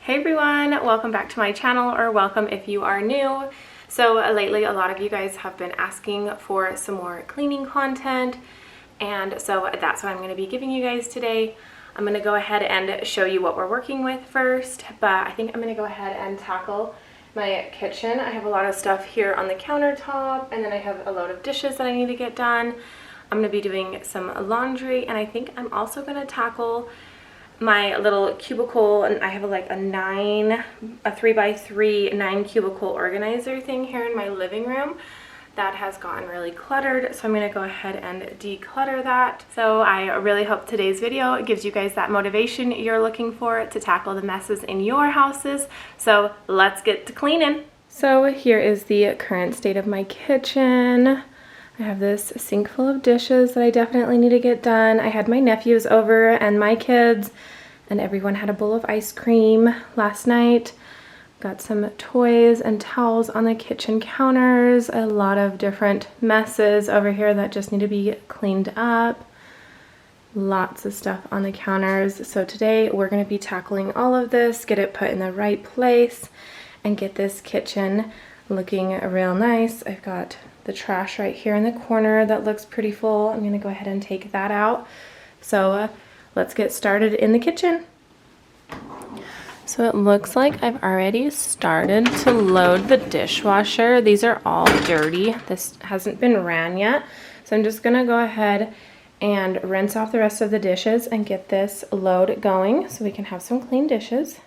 Hey everyone, welcome back to my channel, or welcome if you are new. So lately a lot of you guys have been asking for some more cleaning content, and so that's what I'm going to be giving you guys today. I'm going to go ahead and show you what we're working with first, but I think I'm going to go ahead and tackle my kitchen. I have a lot of stuff here on the countertop, and then I have a load of dishes that I need to get done. I'm going to be doing some laundry, and I think I'm also going to tackle my little cubicle, and I have a 3x3 9 cubicle organizer thing here in my living room that has gotten really cluttered, so I'm going to go ahead and declutter that. So I really hope today's video gives you guys that motivation you're looking for to tackle the messes in your houses. So let's get to cleaning. So here is the current state of my kitchen. I have this sink full of dishes that I definitely need to get done. I had my nephews over and my kids, and everyone had a bowl of ice cream last night. Got some toys and towels on the kitchen counters. A lot of different messes over here that just need to be cleaned up. Lots of stuff on the counters. So today we're going to be tackling all of this, get it put in the right place, and get this kitchen looking real nice. I've got the trash right here in the corner that looks pretty full. I'm gonna go ahead and take that out. So let's get started in the kitchen. So it looks like I've already started to load the dishwasher. These are all dirty. This hasn't been ran yet. So I'm just gonna go ahead and rinse off the rest of the dishes and get this load going so we can have some clean dishes.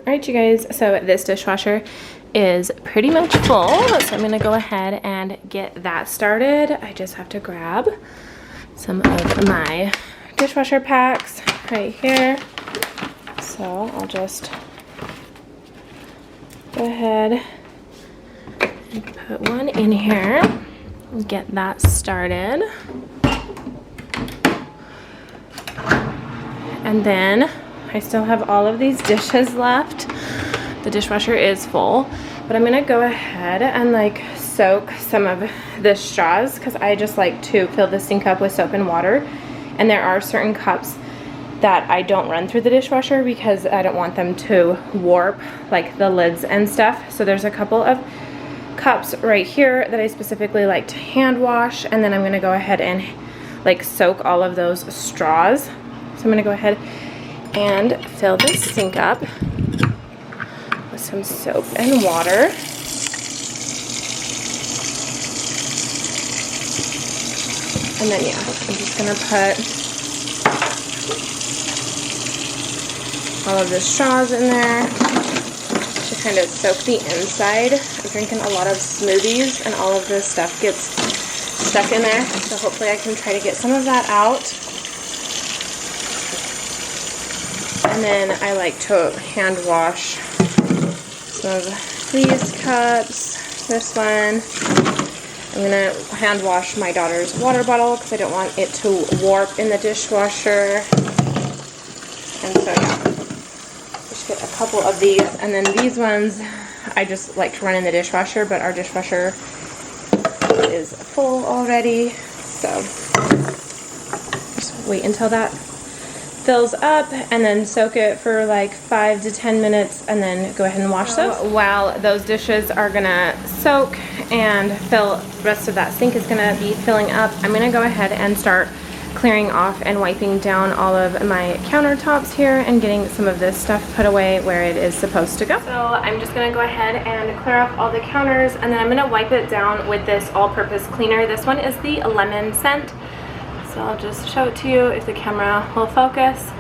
Alright you guys, so this dishwasher is pretty much full, so I'm going to go ahead and get that started. I just have to grab some of my dishwasher packs right here. So I'll just go ahead and put one in here and get that started. And then I still have all of these dishes left. The dishwasher is full, but I'm gonna go ahead and soak some of the straws because I just like to fill the sink up with soap and water. And there are certain cups that I don't run through the dishwasher because I don't want them to warp, like the lids and stuff. So there's a couple of cups right here that I specifically like to hand wash, and then I'm gonna go ahead and soak all of those straws. So I'm gonna go ahead and fill this sink up with some soap and water. And then yeah, I'm just gonna put all of the straws in there to kind of soak the inside. I'm drinking a lot of smoothies and all of this stuff gets stuck in there, so hopefully I can try to get some of that out. And then I like to hand wash some of these cups. This one. I'm going to hand wash my daughter's water bottle because I don't want it to warp in the dishwasher. And so yeah, just get a couple of these. And then these ones I just like to run in the dishwasher, but our dishwasher is full already. So just wait until that fills up, and then soak it for like 5 to 10 minutes and then go ahead and wash those. While those dishes are gonna soak and fill, the rest of that sink is gonna be filling up, I'm gonna go ahead and start clearing off and wiping down all of my countertops here and getting some of this stuff put away where it is supposed to go. So I'm just gonna go ahead and clear off all the counters, and then I'm gonna wipe it down with this all-purpose cleaner. This one is the lemon scent. So I'll just show it to you if the camera will focus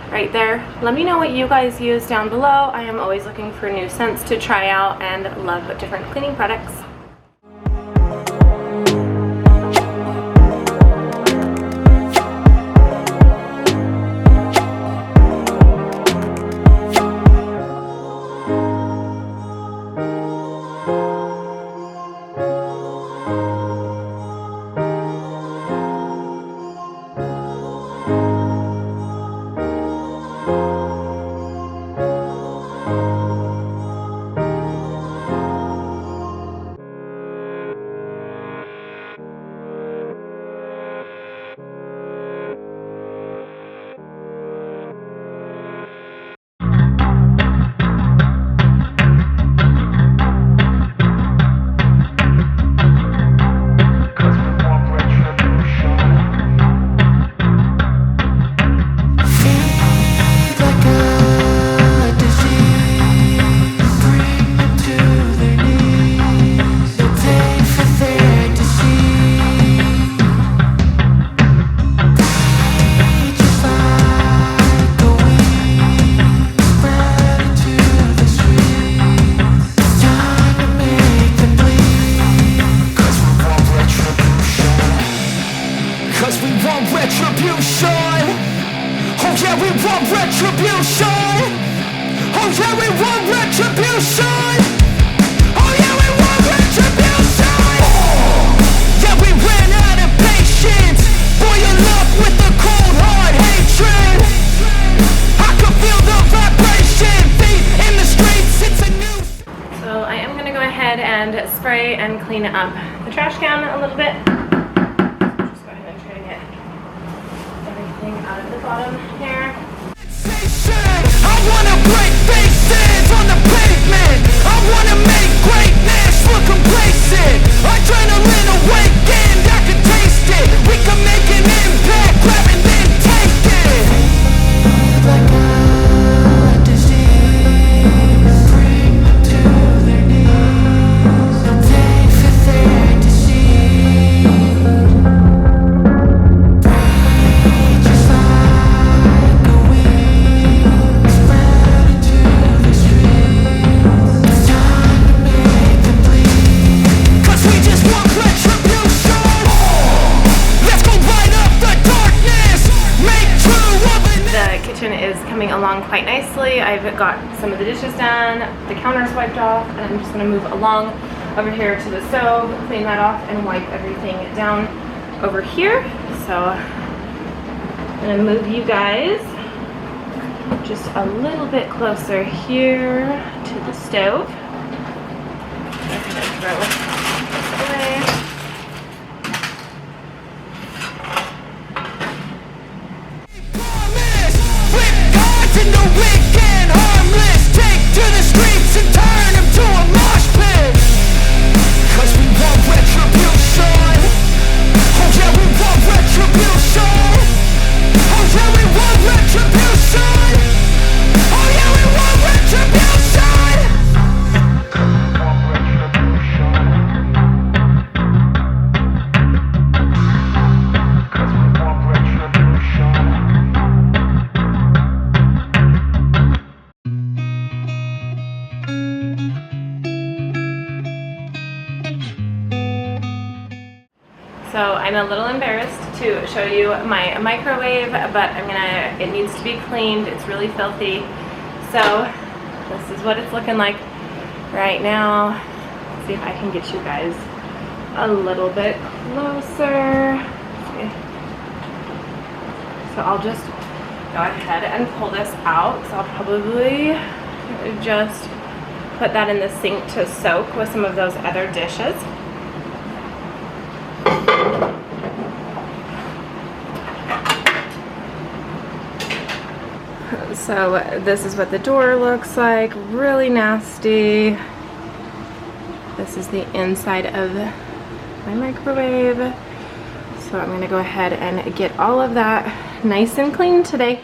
right there. Let me know what you guys use down below. I am always looking for new scents to try out and love different cleaning products. Spray and clean up the trash can a little bit. Just go ahead and try to get everything out of the bottom here. I wanna break faces on the pavement. I wanna make greatness look complacent. Adrenaline awakened, I can taste it. We can make an impact, grab and then take it. Like a disease, bring them to their knees. They'll take for their disease. Breathe just like a weed, spread into the streets. It's time to make them bleed. 'Cause we just want retribution. Let's go light up the darkness. Make true of it. The kitchen is coming along quite nicely. I've got some of the dishes done, the counters wiped off, and I'm just gonna move along over here to the stove, clean that off, and wipe everything down over here. So I'm gonna move you guys just a little bit closer here to the stove. I'm gonna throw this away. Promise, with gods in the weekend, harmless. Take to the streets and turn them to a mosh pit. 'Cause we want retribution. Oh yeah, we want retribution. Oh yeah, we want retribution. Oh yeah, we want retribution. So I'm a little embarrassed to show you my microwave, but it needs to be cleaned. It's really filthy. So this is what it's looking like right now. Let's see if I can get you guys a little bit closer. So I'll just go ahead and pull this out. So I'll probably just put that in the sink to soak with some of those other dishes. So this is what the door looks like, really nasty. This is the inside of my microwave. So I'm gonna go ahead and get all of that nice and clean today.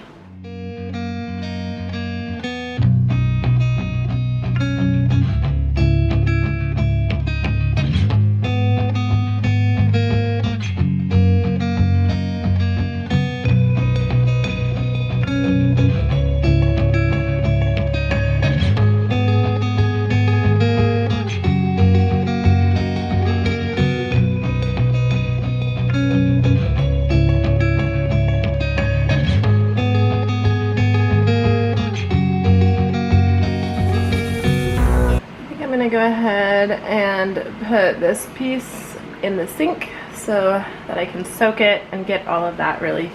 Go ahead and put this piece in the sink so that I can soak it and get all of that really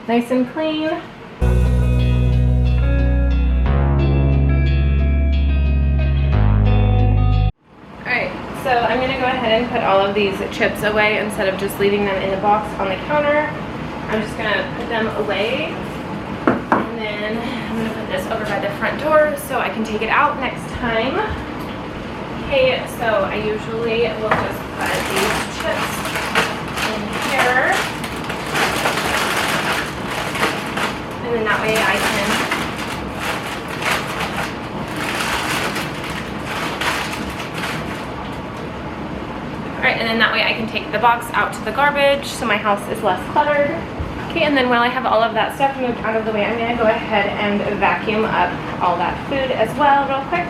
nice and clean. Alright, so I'm going to go ahead and put all of these chips away instead of just leaving them in the box on the counter. I'm just going to put them away, and then I'm going to put this over by the front door so I can take it out next time. Okay, so I usually will just put these chips in here, and then that way I can take the box out to the garbage so my house is less cluttered. Okay, and then while I have all of that stuff moved out of the way, I'm going to go ahead and vacuum up all that food as well real quick.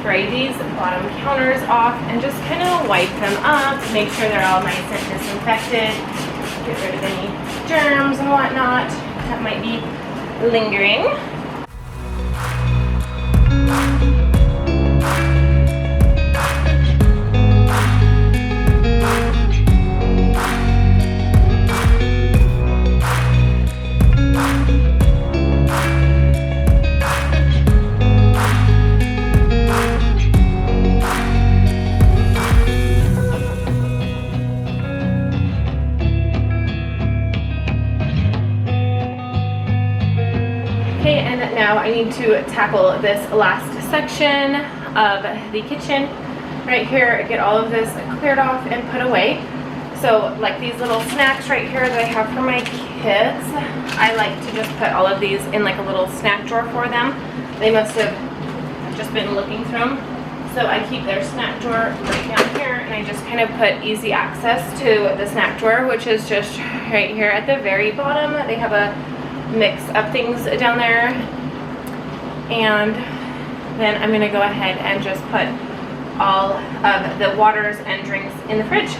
Spray these bottom counters off and just kind of wipe them up, make sure they're all nice and disinfected, get rid of any germs and whatnot that might be lingering. Now I need to tackle this last section of the kitchen right here, get all of this cleared off and put away. So like these little snacks right here that I have for my kids, I like to just put all of these in like a little snack drawer for them. They must have just been looking through them. So I keep their snack drawer right down here, and I just kind of put easy access to the snack drawer, which is just right here at the very bottom. They have a mix of things down there. And then I'm going to go ahead and just put all of the waters and drinks in the fridge.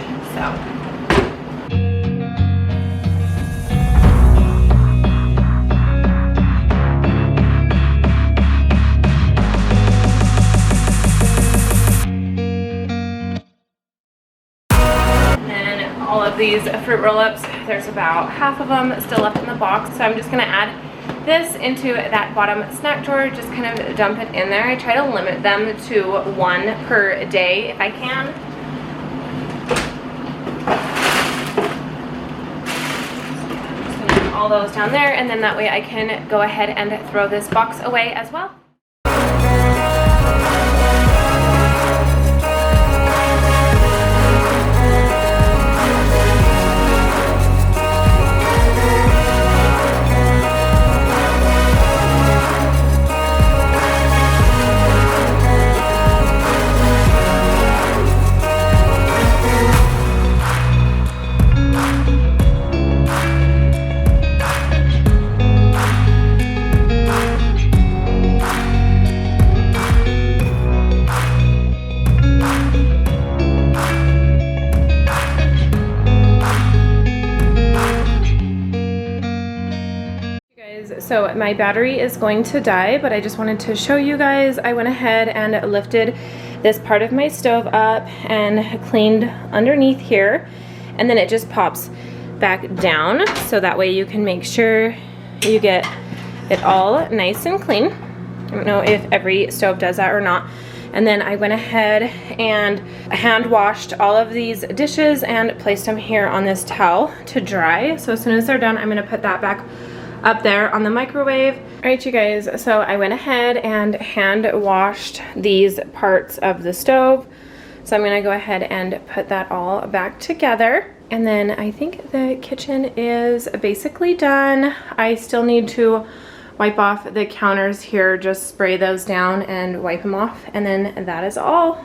All of these fruit roll-ups, there's about half of them still left in the box, so I'm just going to add this into that bottom snack drawer, just kind of dump it in there. I try to limit them to 1 per day if I can. Just going to put all those down there, and then that way I can go ahead and throw this box away as well. so my battery is going to die, but I just wanted to show you guys. I went ahead and lifted this part of my stove up and cleaned underneath here, and then it just pops back down, so that way you can make sure you get it all nice and clean. I don't know if every stove does that or not. And then I went ahead and hand washed all of these dishes and placed them here on this towel to dry. So as soon as they're done, I'm gonna put that back up there on the microwave. All right, you guys, so I went ahead and hand washed these parts of the stove. So I'm gonna go ahead and put that all back together. And then I think the kitchen is basically done. I still need to wipe off the counters here, just spray those down and wipe them off, and then that is all.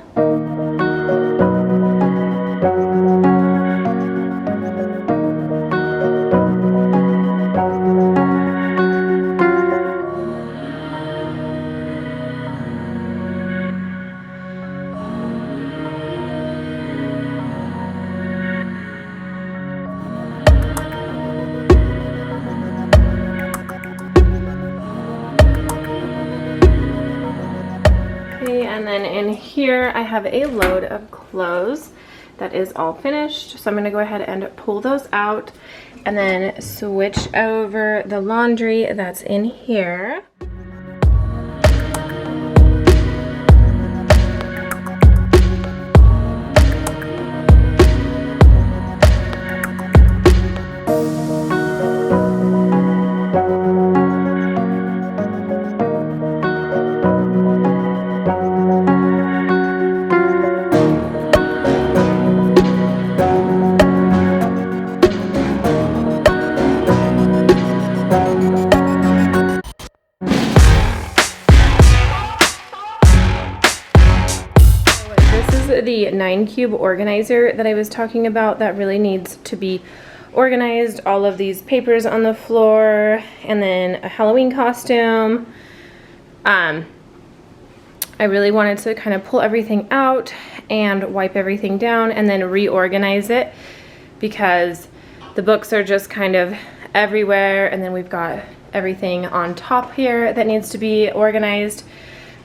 And then in here I have a load of clothes that is all finished, so I'm gonna go ahead and pull those out and then switch over the laundry that's in here. The 9-cube organizer that I was talking about that really needs to be organized. All of these papers on the floor, and then a Halloween costume. I really wanted to kind of pull everything out and wipe everything down and then reorganize it, because the books are just kind of everywhere, and then we've got everything on top here that needs to be organized.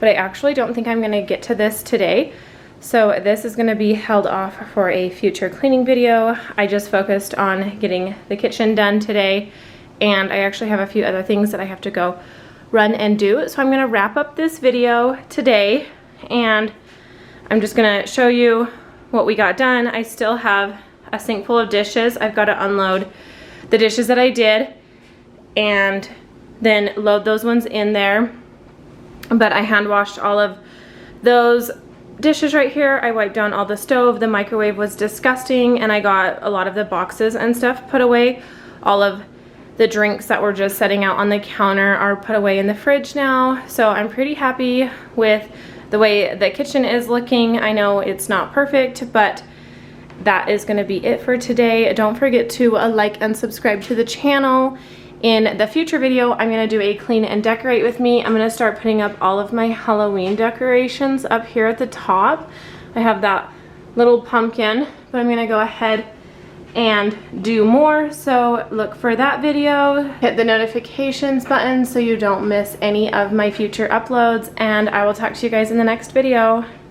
But I actually don't think I'm going to get to this today. So this is going to be held off for a future cleaning video. I just focused on getting the kitchen done today, and I actually have a few other things that I have to go run and do. So I'm going to wrap up this video today, and I'm just going to show you what we got done. I still have a sink full of dishes. I've got to unload the dishes that I did and then load those ones in there. But I hand washed all of those dishes right here. I wiped down all the stove. The microwave was disgusting, and I got a lot of the boxes and stuff put away. All of the drinks that were just sitting out on the counter are put away in the fridge now. So I'm pretty happy with the way the kitchen is looking. I know it's not perfect, but that is going to be it for today. Don't forget to like and subscribe to the channel. In the future video, I'm going to do a clean and decorate with me. I'm going to start putting up all of my Halloween decorations up here at the top. I have that little pumpkin, but I'm going to go ahead and do more. So look for that video. Hit the notifications button so you don't miss any of my future uploads, and I will talk to you guys in the next video.